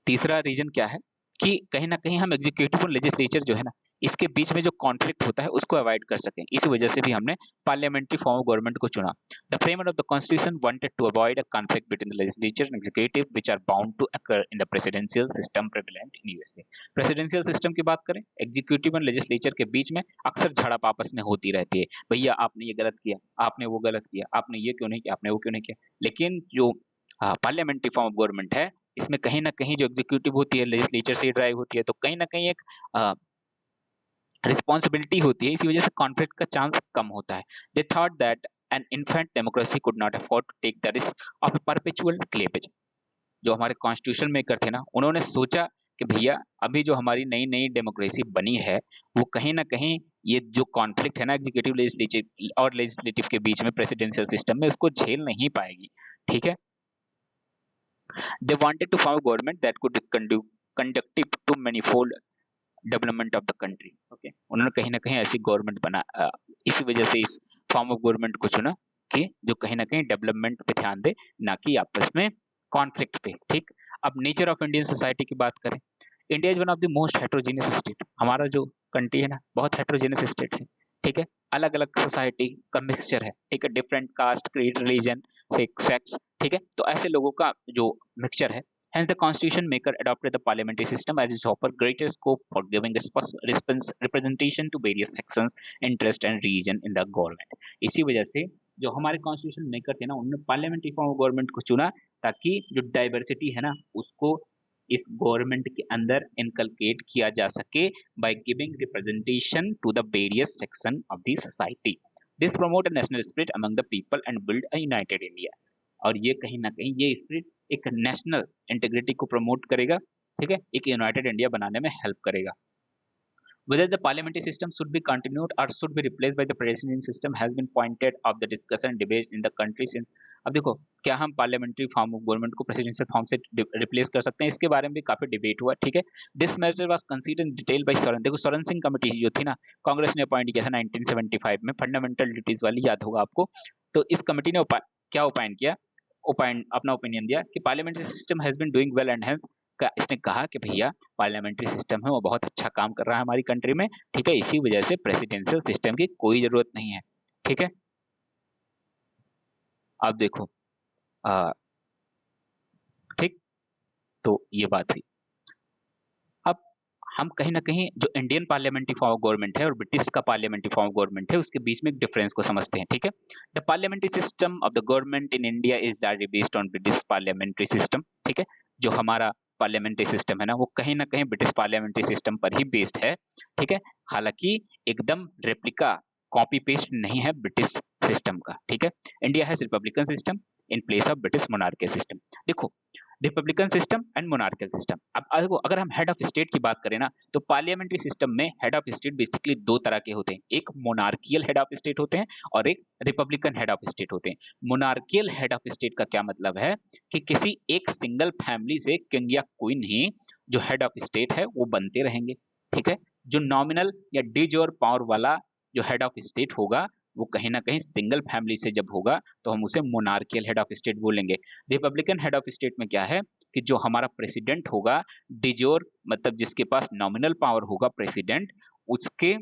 तीसरा रीजन क्या है कि कहीं ना कहीं हम एग्जीक्यूटिव और लेजिस्लेचर जो है ना इसके बीच में जो कॉन्फ्लिक्ट होता है उसको अवॉइड कर सकें, इस वजह से भी हमने पार्लियामेंट्री फॉर्म ऑफ गवर्नमेंट को चुना। The framer of the constitution wanted to avoid a conflict between the legislature and executive which are bound to occur in the presidential system prevalent in USA. Presidential system की बात करें, executive और legislature के बीच में अक्सर झड़प आपस में होती रहती है, भैया आपने ये गलत किया, आपने वो गलत किया, आपने ये क्यों नहीं किया, आपने वो क्यों नहीं किया। लेकिन जो पार्लियामेंट्री फॉर्म ऑफ गवर्नमेंट है इसमें कहीं ना कहीं जो एग्जीक्यूटिव होती है लेजिस्लेचर से ड्राइव होती है, तो कहीं ना कहीं एक रिस्पॉन्सिबिलिटी होती है, इसी वजह से कॉन्फ्लिक्ट का चांस कम होता है। They thought that an infant democracy could not afford to take the risk of a perpetual cleavage. जो हमारे कॉन्स्टिट्यूशन मेकर थे ना, उन्होंने सोचा कि भैया अभी जो हमारी नई नई डेमोक्रेसी बनी है वो कहीं ना कहीं ये जो कॉन्फ्लिक्ट है ना एग्जीक्यूटिव लेजिस्लेटिव और लेजिस्लेटिव के बीच में प्रेसिडेंशियल सिस्टम में, उसको झेल नहीं पाएगी। ठीक है, they wanted to form government that could conductive to manifold development of the country. Okay, उन्होंने कहीं ना कहीं ऐसी गवर्नमेंट बना, इसी वजह से इस फॉर्म ऑफ गवर्नमेंट को चुना कि जो कहीं ना कहीं डेवलपमेंट पे ध्यान दे, ना कि आपस में कॉन्फ्लिक्ट पे। ठीक, अब नेचर ऑफ इंडियन सोसाइटी की बात करें, India is one of the most heterogeneous state. हमारा जो कंट्री है ना, बहुत हेट्रोजीनियस स्टेट है। ठीक है, अलग अलग सोसाइटी का मिक्सचर है। ठीक है, different caste, creed, religion, sex. ठीक है, तो ऐसे लोगों का जो मिक्सचर है। Hence, the constitution maker adopted the parliamentary system as it offer greater scope for giving representation to various sections, interest and region in the government. इसी वजह से जो हमारे कॉन्स्टिट्यूशन मेकर थे ना, उन्होंने पार्लियामेंट्री फॉर्म ऑफ गवर्नमेंट को चुना ताकि जो डाइवर्सिटी है ना उसको इस गवर्नमेंट के अंदर इनकलकेट किया जा सके by giving representation to the various section of the society. This promote a national spirit among the people and build a united India. और ये कहीं ना कहीं ये स्पिरिट एक नेशनल इंटीग्रिटी को प्रमोट करेगा। ठीक है, एक यूनाइटेड इंडिया बनाने में हेल्प करेगा। Whether the parliamentary system should be continued or should be replaced by the presidential system has been pointed of the discussion and debate in the country since। अब देखो, क्या हम पार्लियामेंट्री फॉर्म ऑफ गवर्नमेंट को presidential form से replace कर सकते हैं, इसके बारे में भी काफी डिबेट हुआ। ठीक है, this matter was considered in detail by Swaran. देखो, सोरेन सिंह कमेटी जो थी ना, कांग्रेस ने अपॉइंट किया था 1975 में, फंडामेंटल ड्यूटीज वाली, याद होगा आपको। तो इस कमेटी ने क्या ओपाइन किया, अपना ओपिनियन दिया कि parliamentary system has been doing well and hence इसने कहा कि भैया पार्लियामेंट्री सिस्टम है वो बहुत अच्छा काम कर रहा है हमारी कंट्री में। ठीक है, इसी वजह से प्रेसिडेंशियल सिस्टम की कोई जरूरत नहीं है। ठीक है, आप देखो, ठीक, तो ये बात हुई। अब हम कहीं ना कहीं जो Indian parliamentary form of government है और ब्रिटिश का पार्लियामेंट्री फॉर्म ऑफ गवर्नमेंट है उसके बीच में एक डिफरेंस को समझते हैं। ठीक है, the parliamentary system of the government in India is directly based on British parliamentary system. ठीक है, जो हमारा पार्लियामेंट्री सिस्टम है ना वो कहीं ना कहीं ब्रिटिश पार्लियामेंट्री सिस्टम पर ही बेस्ड है। ठीक है, हालांकि एकदम रेप्लिका, कॉपी पेस्ट नहीं है ब्रिटिश सिस्टम का। ठीक है, India has republican system in place of British monarchial system. देखो, republican system and monarchial system. अब अगर हम हेड ऑफ स्टेट की बात करें ना, तो पार्लियामेंट्री सिस्टम में हेड ऑफ स्टेट बेसिकली दो तरह के होते हैं, एक मोनार्कियल हेड ऑफ स्टेट होते हैं और एक रिपब्लिकन हेड ऑफ स्टेट होते हैं। मोनार्कियल हेड ऑफ स्टेट का क्या मतलब है कि किसी एक सिंगल फैमिली से किंग या क्वीन ही जो हेड ऑफ स्टेट है वो बनते रहेंगे। ठीक है, जो नॉमिनल या डिजोर पावर वाला जो हेड ऑफ स्टेट होगा वो कहीं ना कहीं सिंगल फैमिली से जब होगा तो हम उसे मोनार्कियल हेड ऑफ स्टेट बोलेंगे। रिपब्लिकन हेड ऑफ स्टेट में क्या है कि जो हमारा प्रेसिडेंट होगा, डिजोर मतलब जिसके पास नॉमिनल पावर होगा प्रेसिडेंट, उसके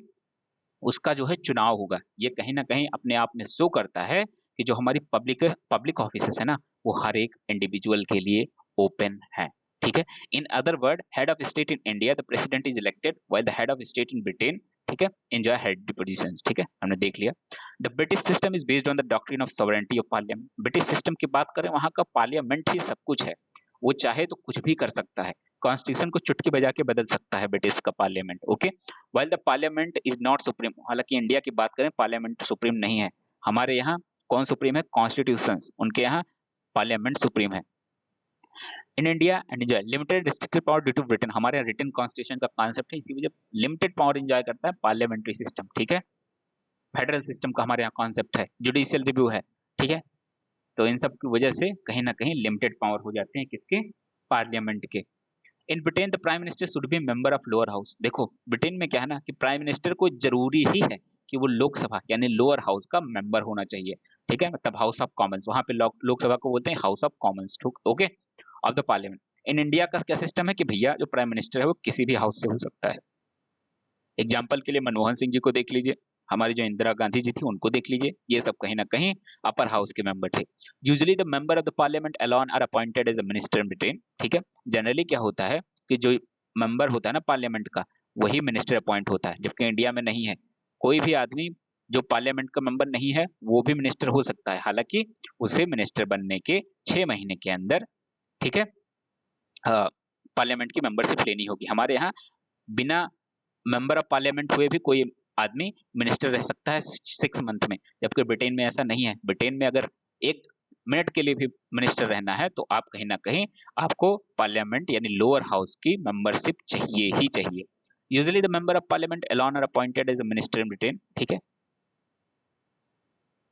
उसका जो है चुनाव होगा। ये कहीं ना कहीं अपने आप में शो करता है कि जो हमारी पब्लिक पब्लिक ऑफिसेस है ना वो हर एक इंडिविजुअल के लिए ओपन है। ठीक है, in other word, head of state in India the president is elected while the head of state in Britain, ठीक है, एंजॉय हेड पोजीशंस। ठीक है, हमने देख लिया। The British system is based on the doctrine of sovereignty of parliament. British system की बात करें, वहां का पार्लियामेंट ही सब कुछ है, वो चाहे तो कुछ भी कर सकता है, कॉन्स्टिट्यूशन को चुटकी बजा के बदल सकता है ब्रिटिश का parliament. Okay, while the parliament is not supreme. हालांकि इंडिया की बात करें, पार्लियामेंट सुप्रीम नहीं है। हमारे यहाँ कौन सुप्रीम है? कॉन्स्टिट्यूशन। उनके यहाँ पार्लियामेंट सुप्रीम है। In India and enjoy limited restricted power due to Britain. हमारे यहाँ रिटन कॉन्स्टिट्यूशन का कॉन्सेप्ट है, इसी वजह लिमिटेड पावर एंजॉय करता है पार्लियामेंट्री सिस्टम। ठीक है, फेडरल सिस्टम का हमारे यहाँ कॉन्सेप्ट है, जुडिशियल रिव्यू है। ठीक है, तो इन सब की वजह से कहीं ना कहीं लिमिटेड पावर हो जाते हैं किसके? पार्लियामेंट के। In Britain the prime minister should be member of lower house. देखो, ब्रिटेन में क्या है ना कि प्राइम मिनिस्टर को जरूरी ही है कि वो लोकसभा यानी लोअर हाउस का मेंबर होना चाहिए। ठीक है, मतलब हाउस ऑफ कॉमन्स, वहां पे लोकसभा को बोलते हैं house of Commons. Okay, of the parliament. In India का क्या सिस्टम है कि भैया जो प्राइम मिनिस्टर है वो किसी भी हाउस से हो सकता है। एग्जाम्पल के लिए मनमोहन सिंह जी को देख लीजिए, हमारी जो इंदिरा गांधी जी थी उनको देख लीजिए, ये सब कहीं ना कहीं अपर हाउस के मेंबर थे। Usually the member of the parliament alone are appointed as a minister in Britain. ठीक है, जनरली क्या होता है कि जो मेंबर होता है ना पार्लियामेंट का, वही मिनिस्टर अपॉइंट होता है, जबकि इंडिया में नहीं है। कोई भी आदमी जो पार्लियामेंट का मेंबर नहीं है वो भी मिनिस्टर हो सकता है, हालांकि उसे मिनिस्टर बनने के 6 महीने के अंदर, ठीक है, पार्लियामेंट की मेंबरशिप लेनी होगी। हमारे यहाँ बिना मेंबर ऑफ पार्लियामेंट हुए भी कोई आदमी मिनिस्टर रह सकता है 6 मंथ में, जबकि ब्रिटेन में ऐसा नहीं है। ब्रिटेन में अगर 1 मिनट के लिए भी मिनिस्टर रहना है तो आप कहीं ना कहीं आपको पार्लियामेंट यानी लोअर हाउस की मेंबरशिप चाहिए ही चाहिए। Usually the member of parliament alone are appointed as a minister in Britain. ठीक है,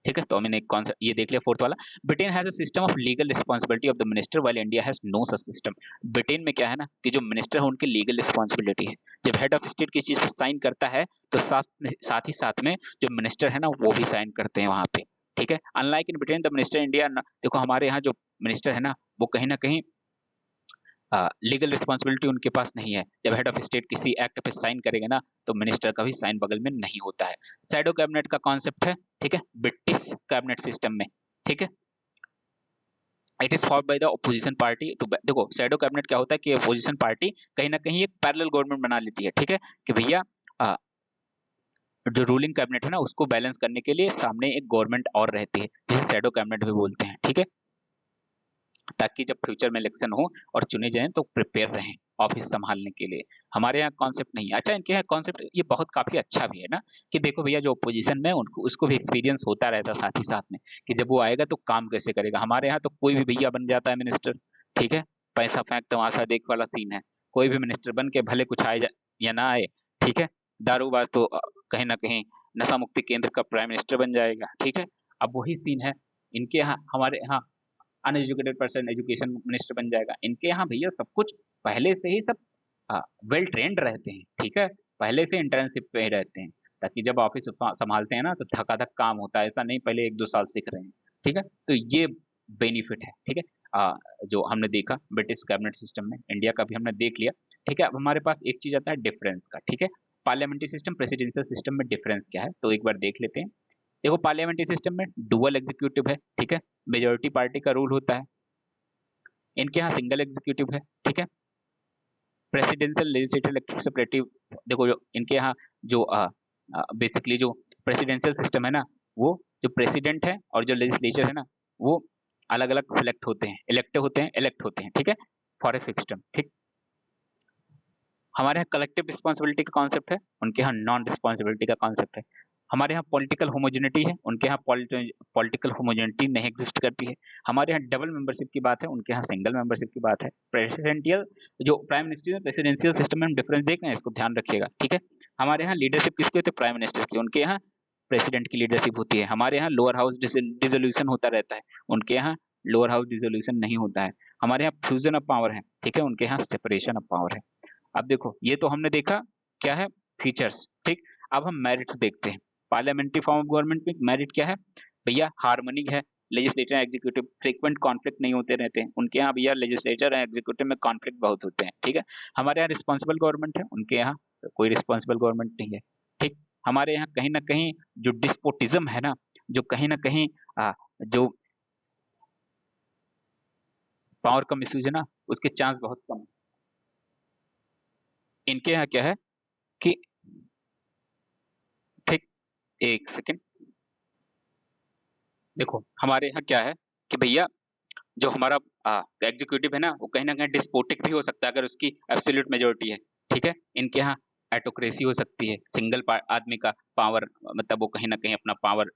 ठीक है। तो मैंने एक कॉन्सेप्ट ये देख लिया फोर्थ वाला। Britain has a system of legal responsibility of the minister while India has no such system. Britain में क्या है ना कि जो मिनिस्टर है उनकी लीगल रिस्पांसिबिलिटी है। जब हेड ऑफ स्टेट किसी चीज पर साइन करता है तो साथ ही साथ में जो मिनिस्टर है ना वो भी साइन करते हैं वहां पे। ठीक है, unlike in Britain the minister India, देखो हमारे यहाँ जो मिनिस्टर है ना वो कहीं ना कहीं लीगल रिस्पॉन्सिबिलिटी उनके पास नहीं है। जब हेड ऑफ स्टेट किसी एक्ट पे साइन करेगा ना तो मिनिस्टर का भी साइन बगल में नहीं होता है। शैडो कैबिनेट का कॉन्सेप्ट है, ठीक है, ब्रिटिश कैबिनेट सिस्टम में। ठीक है, it is form by the opposition party to, देखो शैडो कैबिनेट क्या होता है कि ऑपोजिशन पार्टी कहीं ना कहीं एक पैरेलल गवर्नमेंट बना लेती है। ठीक है, कि भैया जो रूलिंग कैबिनेट है ना उसको बैलेंस करने के लिए सामने एक गवर्नमेंट और रहती है जिसे शैडो कैबिनेट भी बोलते हैं। ठीक है, ताकि जब फ्यूचर में इलेक्शन हो और चुने जाएं तो प्रिपेयर रहें ऑफिस संभालने के लिए। हमारे यहाँ कॉन्सेप्ट नहीं है। अच्छा, इनके यहाँ कॉन्सेप्ट ये बहुत काफी अच्छा भी है ना कि देखो भैया जो अपोजिशन में उनको उसको भी एक्सपीरियंस होता रहता है साथ ही साथ में कि जब वो आएगा तो काम कैसे करेगा। हमारे यहाँ तो कोई भी भैया बन जाता है मिनिस्टर। ठीक है, पैसा फेंक तमाशा देख वाला सीन है। कोई भी मिनिस्टर बन के भले कुछ आए या ना आए, ठीक है, दारूबाज तो कहीं ना कहीं नशा मुक्ति केंद्र का प्राइम मिनिस्टर बन जाएगा। ठीक है, अब वही सीन है इनके यहाँ। हमारे यहाँ अनएजुकेटेड पर्सन एजुकेशन मिनिस्टर बन जाएगा। इनके यहाँ भैया सब कुछ पहले से ही सब वेल ट्रेंड रहते हैं। ठीक है, पहले से इंटर्नशिप पे ही रहते हैं ताकि जब ऑफिस संभालते हैं ना तो धकाधक काम होता है। ऐसा नहीं पहले 1-2 साल सीख रहे हैं। ठीक है, तो ये बेनिफिट है। ठीक है, जो हमने देखा ब्रिटिश कैबिनेट सिस्टम में, इंडिया का भी हमने देख लिया। ठीक है, अब हमारे पास एक चीज आता है डिफरेंस का। ठीक है, पार्लियामेंट्री सिस्टम प्रेसिडेंशियल सिस्टम में डिफरेंस क्या है तो एक बार देख लेते हैं। देखो पार्लियामेंट्री सिस्टम में डुअल एग्जीक्यूटिव है। ठीक है, मेजोरिटी पार्टी का रूल होता है। इनके यहाँ सिंगल एग्जीक्यूटिव है। ठीक है, प्रेसिडेंशियल लेजिस्लेटिव इलेक्टेड सेपरेटिव। देखो जो इनके यहाँ जो बेसिकली जो प्रेसिडेंशियल सिस्टम है ना वो जो प्रेसिडेंट है और जो लेजिस्लेचर है ना वो अलग अलग सिलेक्ट होते हैं, इलेक्टिव होते हैं, इलेक्ट होते हैं। ठीक है, फॉर ए फिक्स टर्म। ठीक, हमारे यहाँ कलेक्टिव रिस्पॉन्सिबिलिटी का कॉन्सेप्ट है, उनके यहाँ नॉन रिस्पॉन्सिबिलिटी का कॉन्सेप्ट है। हमारे यहाँ पॉलिटिकल होमोजेनिटी है, उनके यहाँ पॉलिटिकल होमोजेनिटी नहीं एग्जिस्ट करती है। हमारे यहाँ डबल मेंबरशिप की बात है, उनके यहाँ सिंगल मेंबरशिप की बात है। प्रेसिडेंटियल जो प्राइम मिनिस्टर है, प्रेसिडेंशियल सिस्टम में हम डिफरेंस देख रहे हैं, इसको ध्यान रखिएगा। ठीक है, हमारे यहाँ लीडरशिप किसकी होती है, प्राइम मिनिस्टर की। उनके यहाँ प्रेसिडेंट की लीडरशिप होती है। हमारे यहाँ लोअर हाउस डिसोल्यूशन होता रहता है, उनके यहाँ लोअर हाउस डिसोल्यूशन नहीं होता है। हमारे यहाँ फ्यूजन ऑफ पावर है। ठीक है, उनके यहाँ सेपरेशन ऑफ पावर है। अब देखो ये तो हमने देखा क्या है, फीचर्स। ठीक, अब हम मेरिट्स देखते हैं। पार्लियामेंट्री फॉर्म ऑफ गवर्नमेंट में मेरिट क्या है भैया, हार्मनी है। लेजिस्लेटर एग्जीक्यूटिव फ्रीक्वेंट कॉन्फ्लिक्ट नहीं होते रहते हैं। उनके यहाँ भैया लेजिस्लेटर और एग्जीक्यूटिव में कॉन्फ्लिक्ट बहुत होते हैं। ठीक है, हमारे यहाँ रिस्पॉन्सिबल गवर्नमेंट है, उनके यहाँ कोई रिस्पॉन्सिबल गवर्नमेंट नहीं है। ठीक, हमारे यहाँ कहीं ना कहीं जो डिस्पोटिज्म है ना, जो कहीं ना कहीं जो पावर का मिसयूज है ना उसके चांस बहुत कम है। इनके यहाँ क्या है कि, ठीक, एक सेकेंड, देखो हमारे यहाँ क्या है कि भैया जो हमारा एग्जीक्यूटिव है ना वो कहीं ना कहीं डिस्पोटिक भी हो सकता है अगर उसकी एब्सोल्यूट मेजोरिटी है। ठीक है, इनके यहाँ एटोक्रेसी हो सकती है, सिंगल आदमी का पावर, मतलब वो कहीं ना कहीं अपना पावर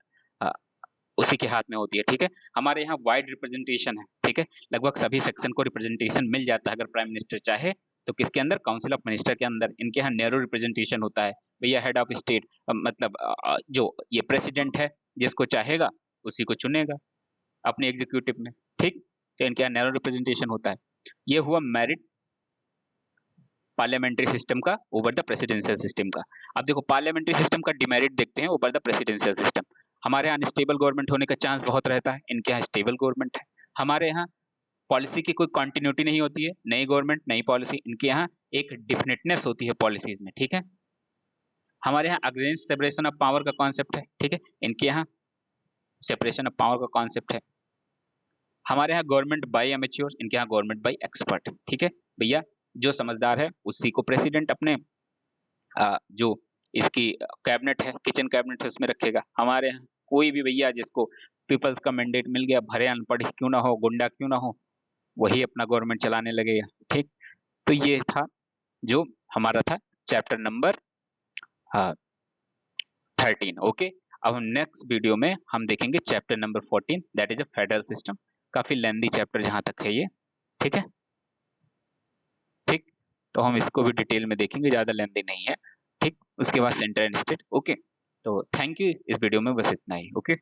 उसी के हाथ में होती है। ठीक है, हमारे यहाँ वाइड रिप्रेजेंटेशन है। ठीक है, लगभग सभी सेक्शन को रिप्रेजेंटेशन मिल जाता है अगर प्राइम मिनिस्टर चाहे तो। किसके अंदर, काउंसिल ऑफ मिनिस्टर के अंदर। इनके यहाँ नैरो रिप्रेजेंटेशन होता है भैया। हेड ऑफ स्टेट मतलब जो ये प्रेसिडेंट है जिसको चाहेगा उसी को चुनेगा अपने एग्जीक्यूटिव में। ठीक, तो इनके यहाँ नैरो रिप्रेजेंटेशन होता है। ये हुआ मेरिट पार्लियामेंट्री सिस्टम का ओवर द प्रेसिडेंशियल सिस्टम का। अब देखो पार्लियामेंट्री सिस्टम का डिमेरिट देखते हैं ओवर द प्रेसिडेंशियल सिस्टम। हमारे यहाँ अनस्टेबल गवर्नमेंट होने का चांस बहुत रहता है, इनके यहाँ स्टेबल गवर्नमेंट है। हमारे यहाँ पॉलिसी की कोई कंटिन्यूटी नहीं होती है, नई गवर्नमेंट नई पॉलिसी। इनके यहाँ एक डिफिनेटनेस होती है पॉलिसीज में। ठीक है, हमारे यहाँ अगेंस्ट सेपरेशन ऑफ पावर का कॉन्सेप्ट है। ठीक है, इनके यहाँ सेपरेशन ऑफ पावर का कॉन्सेप्ट है। हमारे यहाँ गवर्नमेंट बाय एमेच्योर, इनके यहाँ गवर्नमेंट बाय एक्सपर्ट। ठीक है भैया, जो समझदार है उसी को प्रेसिडेंट अपने जो इसकी कैबिनेट है, किचन कैबिनेट है, उसमें रखेगा। हमारे यहाँ कोई भी भैया जिसको पीपल्स का मैंडेट मिल गया, भरे अनपढ़ क्यों ना हो, गुंडा क्यों ना हो, वही अपना गवर्नमेंट चलाने लगेगा। ठीक, तो ये था जो हमारा था चैप्टर नंबर 13। ओके, अब हम नेक्स्ट वीडियो में हम देखेंगे chapter number 14, that is a federal system. काफी लेंदी चैप्टर जहां तक है ये, ठीक है। ठीक, तो हम इसको भी डिटेल में देखेंगे, ज्यादा लेंदी नहीं है। ठीक, उसके बाद सेंटर एंड स्टेट। ओके, तो थैंक यू, इस वीडियो में बस इतना ही। ओके।